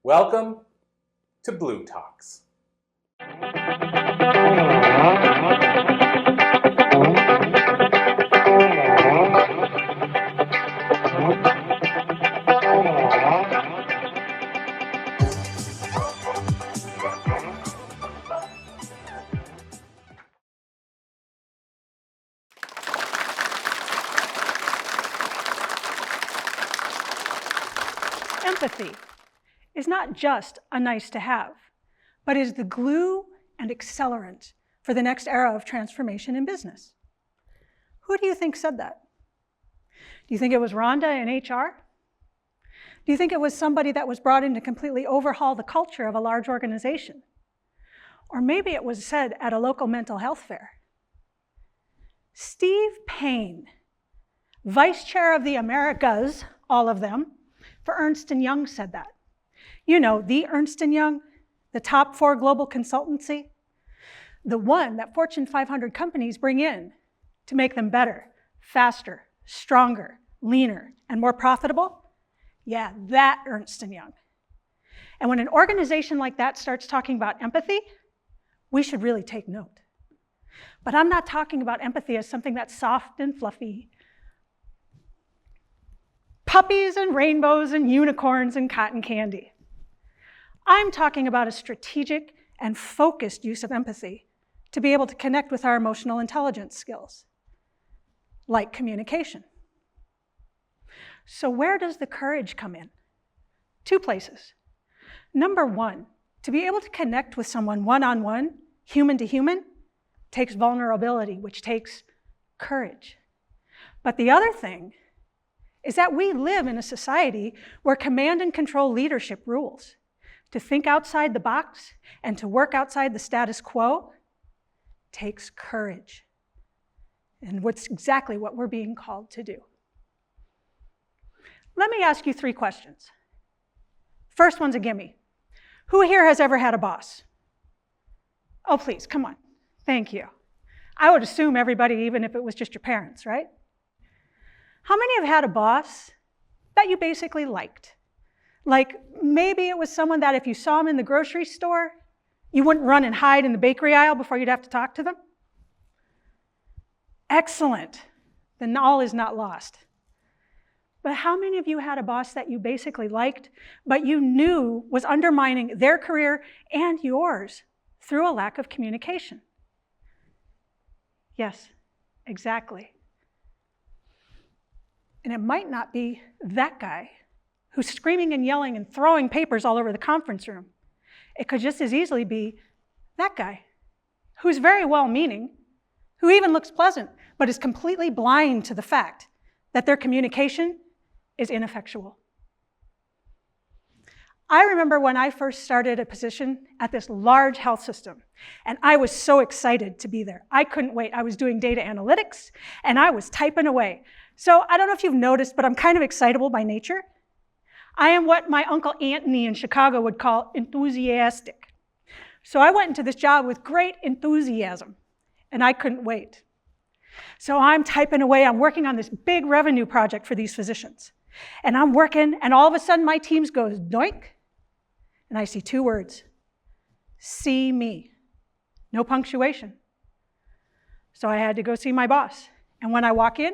Welcome to Blue Talks. Empathy is not just a nice to have, but is the glue and accelerant for the next era of transformation in business. Who do you think said that? Do you think it was Rhonda in HR? Do you think it was somebody that was brought in to completely overhaul the culture of a large organization? Or maybe it was said at a local mental health fair. Steve Payne, vice chair of the Americas, all of them, for Ernst & Young said that. You know, the Ernst & Young, the top 4 global consultancy, the one that Fortune 500 companies bring in to make them better, faster, stronger, leaner, and more profitable. Yeah, that Ernst & Young. And when an organization like that starts talking about empathy, we should really take note. But I'm not talking about empathy as something that's soft and fluffy. Puppies and rainbows and unicorns and cotton candy. I'm talking about a strategic and focused use of empathy to be able to connect with our emotional intelligence skills, like communication. So where does the courage come in? 2 places. Number 1, to be able to connect with someone one-on-one, human to human, takes vulnerability, which takes courage. But the other thing is that we live in a society where command and control leadership rules. To think outside the box and to work outside the status quo takes courage. And what's exactly what we're being called to do. Let me ask you 3 questions. First one's a gimme. Who here has ever had a boss? Oh, please, come on. Thank you. I would assume everybody, even if it was just your parents, right? How many have had a boss that you basically liked? Like maybe it was someone that if you saw them in the grocery store, you wouldn't run and hide in the bakery aisle before you'd have to talk to them? Excellent. Then all is not lost. But how many of you had a boss that you basically liked, but you knew was undermining their career and yours through a lack of communication? Yes, exactly. And it might not be that guy who's screaming and yelling and throwing papers all over the conference room. It could just as easily be that guy who's very well-meaning, who even looks pleasant, but is completely blind to the fact that their communication is ineffectual. I remember when I first started a position at this large health system, and I was so excited to be there. I couldn't wait. I was doing data analytics, and I was typing away. So I don't know if you've noticed, but I'm kind of excitable by nature. I am what my Uncle Anthony in Chicago would call enthusiastic. So I went into this job with great enthusiasm, and I couldn't wait. So I'm typing away. I'm working on this big revenue project for these physicians. And I'm working, and all of a sudden my Teams goes doink, and I see 2 words. See me. No punctuation. So I had to go see my boss. And when I walk in,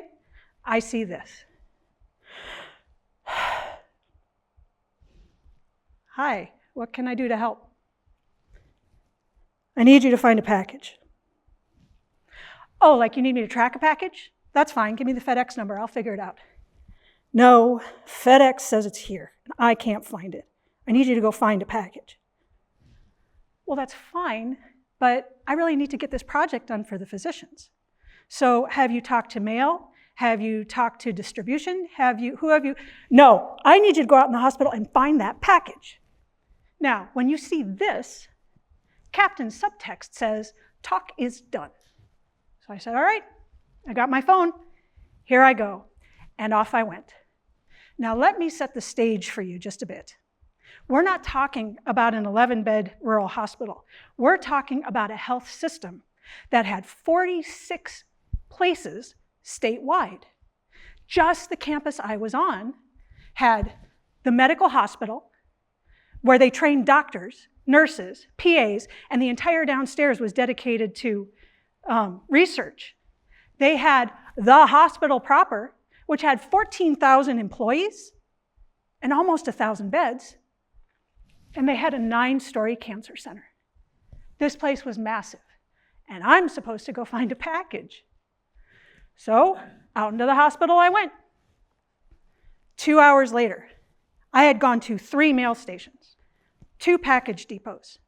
I see this. Hi, what can I do to help? I need you to find a package. Oh, like you need me to track a package? That's fine, give me the FedEx number, I'll figure it out. No, FedEx says it's here, and I can't find it. I need you to go find a package. Well, that's fine, but I really need to get this project done for the physicians. So have you talked to mail? Have you talked to distribution? Who have you? No, I need you to go out in the hospital and find that package. Now, when you see this, Captain's subtext says, talk is done. So I said, all right, I got my phone. Here I go. And off I went. Now let me set the stage for you just a bit. We're not talking about an 11-bed rural hospital. We're talking about a health system that had 46 places statewide. Just the campus I was on had the medical hospital, where they trained doctors, nurses, PAs, and the entire downstairs was dedicated to research. They had the hospital proper, which had 14,000 employees and almost 1,000 beds, and they had a 9-story cancer center. This place was massive, and I'm supposed to go find a package. So out into the hospital I went. 2 hours later, I had gone to 3 mail stations, 2 package depots.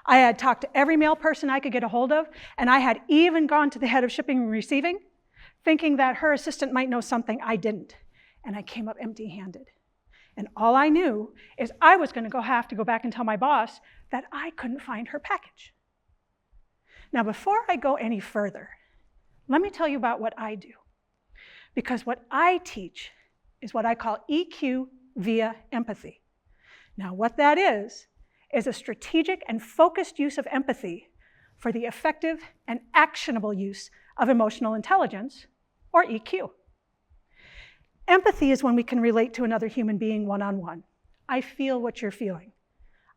I had talked to every mail person I could get a hold of, and I had even gone to the head of shipping and receiving, thinking that her assistant might know something I didn't. And I came up empty-handed. And all I knew is I was going to have to go back and tell my boss that I couldn't find her package. Now, before I go any further, let me tell you about what I do. Because what I teach is what I call EQ via empathy. Now, what that is a strategic and focused use of empathy for the effective and actionable use of emotional intelligence, or EQ. Empathy is when we can relate to another human being one-on-one. I feel what you're feeling.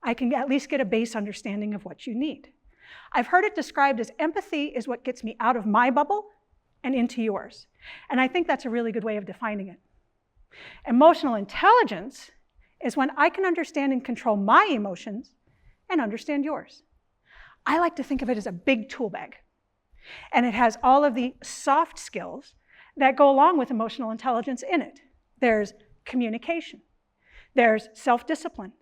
I can at least get a base understanding of what you need. I've heard it described as empathy is what gets me out of my bubble and into yours. And I think that's a really good way of defining it. Emotional intelligence is when I can understand and control my emotions and understand yours. I like to think of it as a big tool bag. And it has all of the soft skills that go along with emotional intelligence in it. There's communication. There's self-discipline.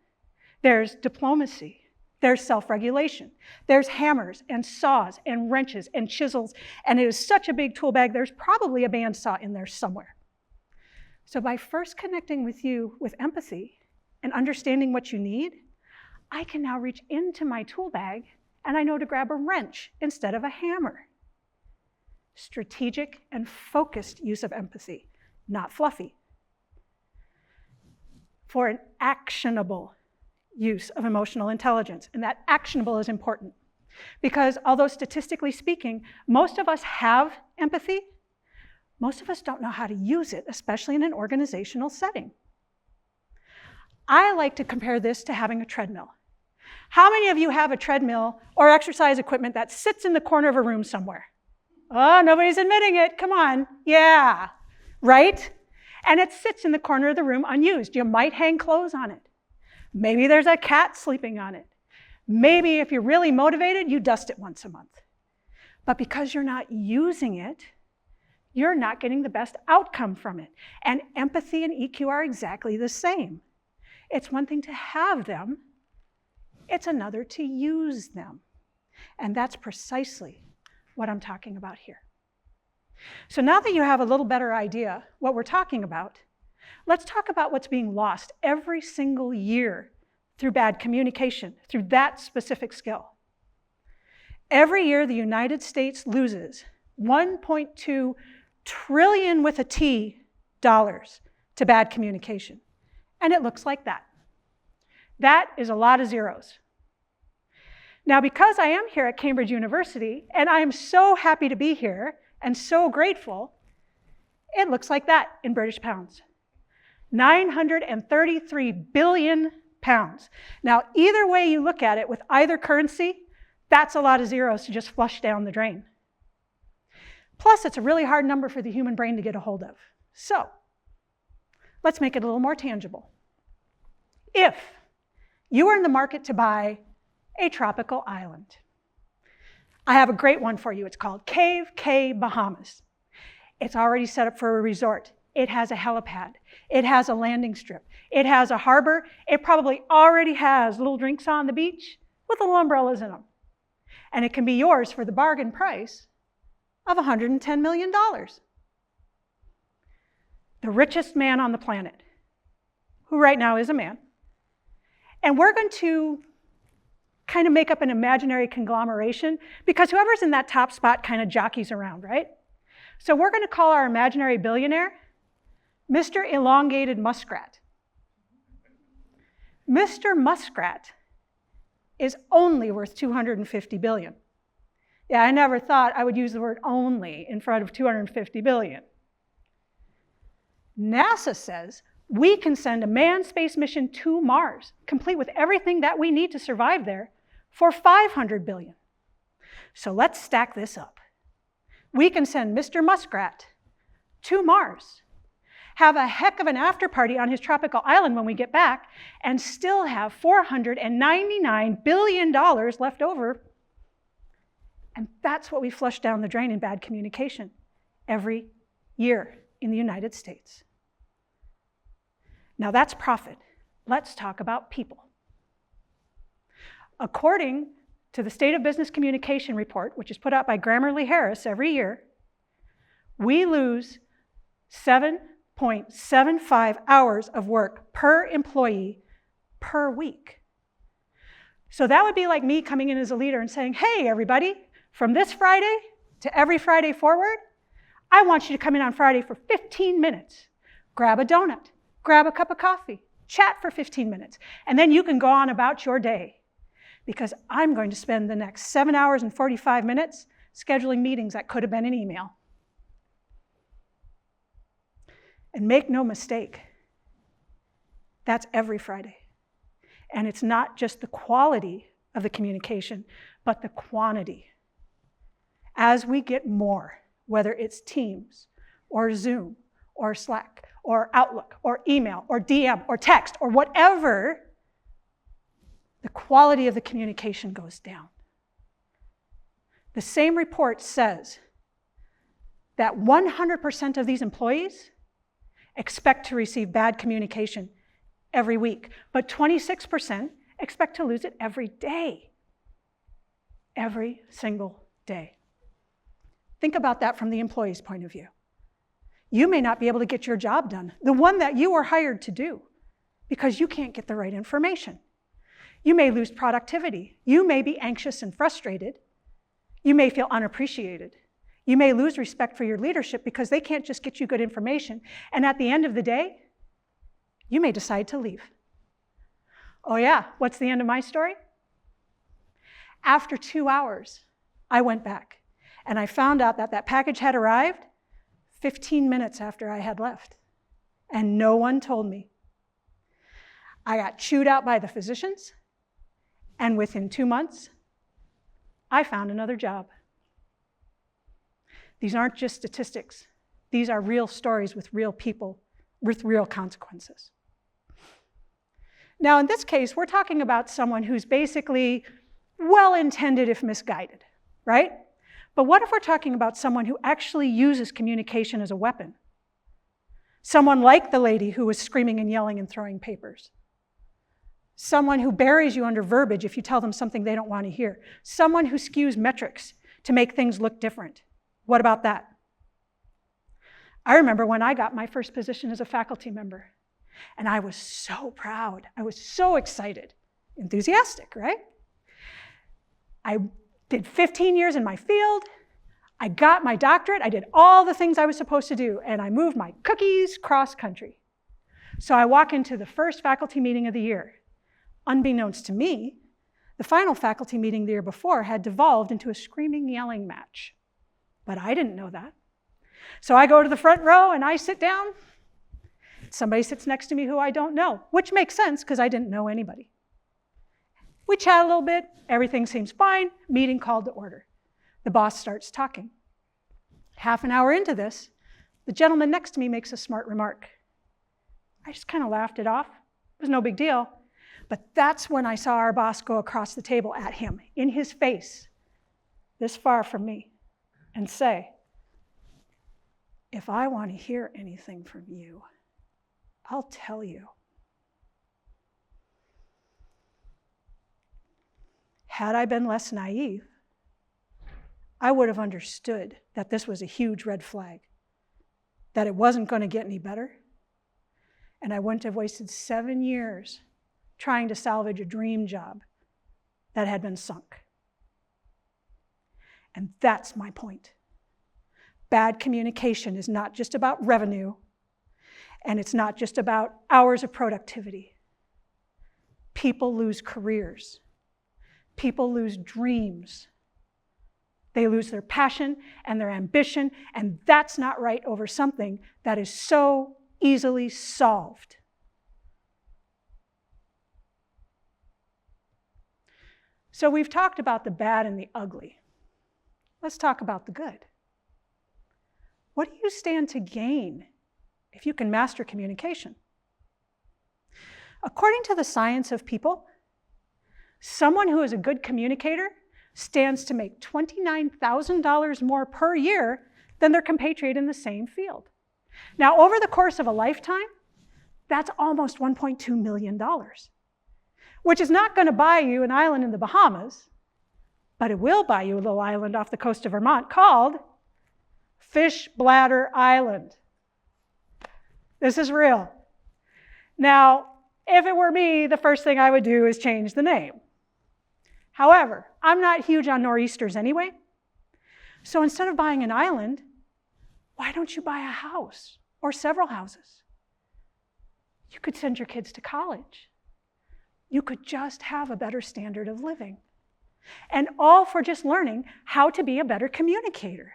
There's diplomacy. There's self-regulation. There's hammers and saws and wrenches and chisels. And it is such a big tool bag, there's probably a bandsaw in there somewhere. So by first connecting with you with empathy and understanding what you need, I can now reach into my tool bag and I know to grab a wrench instead of a hammer. Strategic and focused use of empathy, not fluffy. For an actionable use of emotional intelligence, and that actionable is important because although statistically speaking, most of us have empathy, most of us don't know how to use it, especially in an organizational setting. I like to compare this to having a treadmill. How many of you have a treadmill or exercise equipment that sits in the corner of a room somewhere? Oh, nobody's admitting it. Come on. Yeah, right? And it sits in the corner of the room unused. You might hang clothes on it. Maybe there's a cat sleeping on it. Maybe if you're really motivated, you dust it once a month. But because you're not using it, you're not getting the best outcome from it. And empathy and EQ are exactly the same. It's one thing to have them. It's another to use them. And that's precisely what I'm talking about here. So now that you have a little better idea what we're talking about, let's talk about what's being lost every single year through bad communication, through that specific skill. Every year, the United States loses 1.2 trillion with a T dollars to bad communication. And it looks like that. That is a lot of zeros. Now, because I am here at Cambridge University, and I am so happy to be here and so grateful, it looks like that in British pounds. 933 billion pounds. Now, either way you look at it with either currency, that's a lot of zeros to just flush down the drain. Plus, it's a really hard number for the human brain to get a hold of. So, let's make it a little more tangible. If you are in the market to buy a tropical island, I have a great one for you. It's called Cave K Bahamas. It's already set up for a resort. It has a helipad. It has a landing strip. It has a harbor. It probably already has little drinks on the beach with little umbrellas in them. And it can be yours for the bargain price of $110 million. The richest man on the planet, who right now is a man. And we're going to kind of make up an imaginary conglomeration because whoever's in that top spot kind of jockeys around, right? So we're going to call our imaginary billionaire Mr. Elongated Muskrat. Mr. Muskrat is only worth $250 billion. Yeah, I never thought I would use the word only in front of $250 billion. NASA says We can send a manned space mission to Mars, complete with everything that we need to survive there, for $500 billion. So let's stack this up. We can send Mr. Muskrat to Mars, have a heck of an after party on his tropical island when we get back, and still have $499 billion left over. And that's what we flush down the drain in bad communication every year in the United States. Now that's profit. Let's talk about people. According to the State of Business Communication report, which is put out by Grammarly-Harris every year, we lose 7.75 hours of work per employee per week. So that would be like me coming in as a leader and saying, hey, everybody, from this Friday to every Friday forward, I want you to come in on Friday for 15 minutes. Grab a donut, grab a cup of coffee, chat for 15 minutes, and then you can go on about your day. Because I'm going to spend the next 7 hours and 45 minutes scheduling meetings that could have been an email. And make no mistake, that's every Friday. And it's not just the quality of the communication, but the quantity. As we get more, whether it's Teams or Zoom or Slack or Outlook or email or DM or text or whatever, the quality of the communication goes down. The same report says that 100% of these employees expect to receive bad communication every week, but 26% expect to lose it every day. Every single day. Think about that from the employee's point of view. You may not be able to get your job done, the one that you were hired to do, because you can't get the right information. You may lose productivity. You may be anxious and frustrated. You may feel unappreciated. You may lose respect for your leadership because they can't just get you good information. And at the end of the day, you may decide to leave. Oh yeah, what's the end of my story? After 2 hours, I went back and I found out that that package had arrived 15 minutes after I had left. And no one told me. I got chewed out by the physicians. And within 2 months, I found another job. These aren't just statistics. These are real stories with real people, with real consequences. Now, in this case, we're talking about someone who's basically well-intended if misguided, right? But what if we're talking about someone who actually uses communication as a weapon? Someone like the lady who was screaming and yelling and throwing papers. Someone who buries you under verbiage if you tell them something they don't want to hear. Someone who skews metrics to make things look different. What about that? I remember when I got my first position as a faculty member, and I was so proud. I was so excited, enthusiastic, right? I did 15 years in my field. I got my doctorate. I did all the things I was supposed to do, and I moved my cookies cross country. So I walk into the first faculty meeting of the year. Unbeknownst to me, the final faculty meeting the year before had devolved into a screaming, yelling match. But I didn't know that. So I go to the front row and I sit down. Somebody sits next to me who I don't know, which makes sense because I didn't know anybody. We chat a little bit, everything seems fine, meeting called to order. The boss starts talking. Half an hour into this, the gentleman next to me makes a smart remark. I just kind of laughed it off. It was no big deal. But that's when I saw our boss go across the table at him, in his face, this far from me, and say, if I want to hear anything from you, I'll tell you. Had I been less naive, I would have understood that this was a huge red flag, that it wasn't going to get any better, and I wouldn't have wasted 7 years trying to salvage a dream job that had been sunk. And that's my point. Bad communication is not just about revenue, and it's not just about hours of productivity. People lose careers. People lose dreams. They lose their passion and their ambition, and that's not right over something that is so easily solved. So we've talked about the bad and the ugly. Let's talk about the good. What do you stand to gain if you can master communication? According to the science of people, someone who is a good communicator stands to make $29,000 more per year than their compatriot in the same field. Now, over the course of a lifetime, that's almost $1.2 million, which is not going to buy you an island in the Bahamas, but it will buy you a little island off the coast of Vermont called Fish Bladder Island. This is real. Now, if it were me, the first thing I would do is change the name. However, I'm not huge on nor'easters anyway. So instead of buying an island, why don't you buy a house or several houses? You could send your kids to college. You could just have a better standard of living. And all for just learning how to be a better communicator.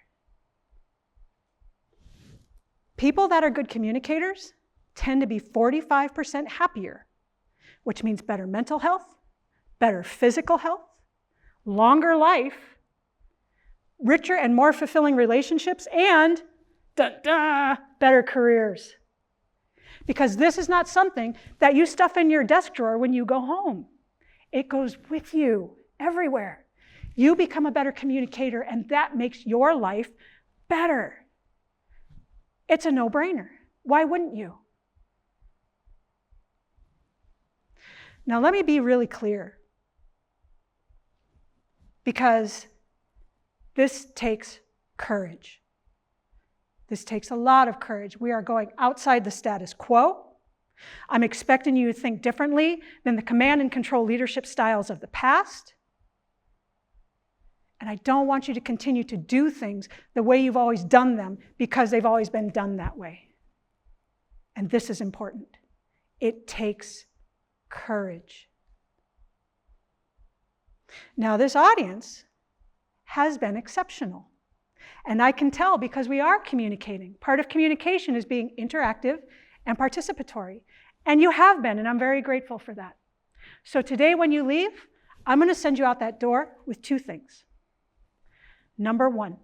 People that are good communicators tend to be 45% happier, which means better mental health, better physical health, longer life, richer and more fulfilling relationships, and better careers. Because this is not something that you stuff in your desk drawer when you go home. It goes with you everywhere. You become a better communicator, and that makes your life better. It's a no-brainer. Why wouldn't you? Now, let me be really clear, because this takes courage. This takes a lot of courage. We are going outside the status quo. I'm expecting you to think differently than the command and control leadership styles of the past. And I don't want you to continue to do things the way you've always done them because they've always been done that way. And this is important. It takes courage. Now, this audience has been exceptional. And I can tell because we are communicating. Part of communication is being interactive and participatory. And you have been, and I'm very grateful for that. So today when you leave, I'm going to send you out that door with two things. Number one,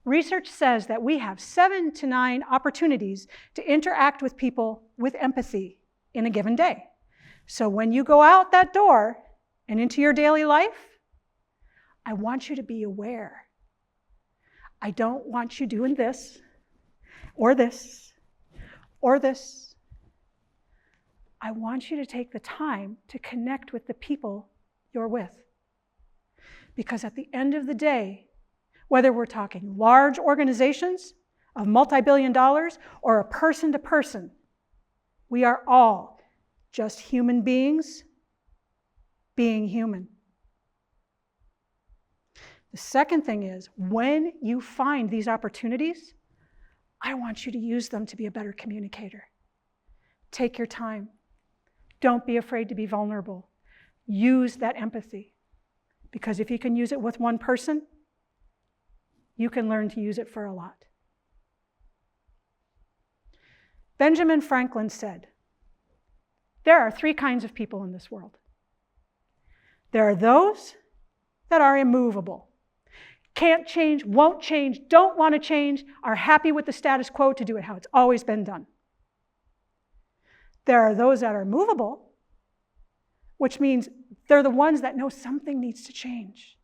research says that we have 7 to 9 opportunities to interact with people with empathy in a given day. So when you go out that door and into your daily life, I want you to be aware. I don't want you doing this, or this, or this. I want you to take the time to connect with the people you're with. Because at the end of the day, whether we're talking large organizations of multi-billion dollars or a person to person, we are all just human beings being human. The second thing is, when you find these opportunities, I want you to use them to be a better communicator. Take your time. Don't be afraid to be vulnerable. Use that empathy. Because if you can use it with one person, you can learn to use it for a lot. Benjamin Franklin said, there are 3 kinds of people in this world. There are those that are immovable. Can't change, won't change, don't want to change, are happy with the status quo to do it how it's always been done. There are those that are movable, which means they're the ones that know something needs to change.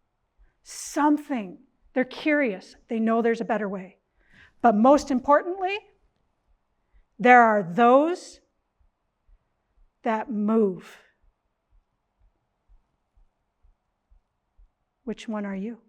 Something. They're curious. They know there's a better way. But most importantly, there are those that move. Which one are you?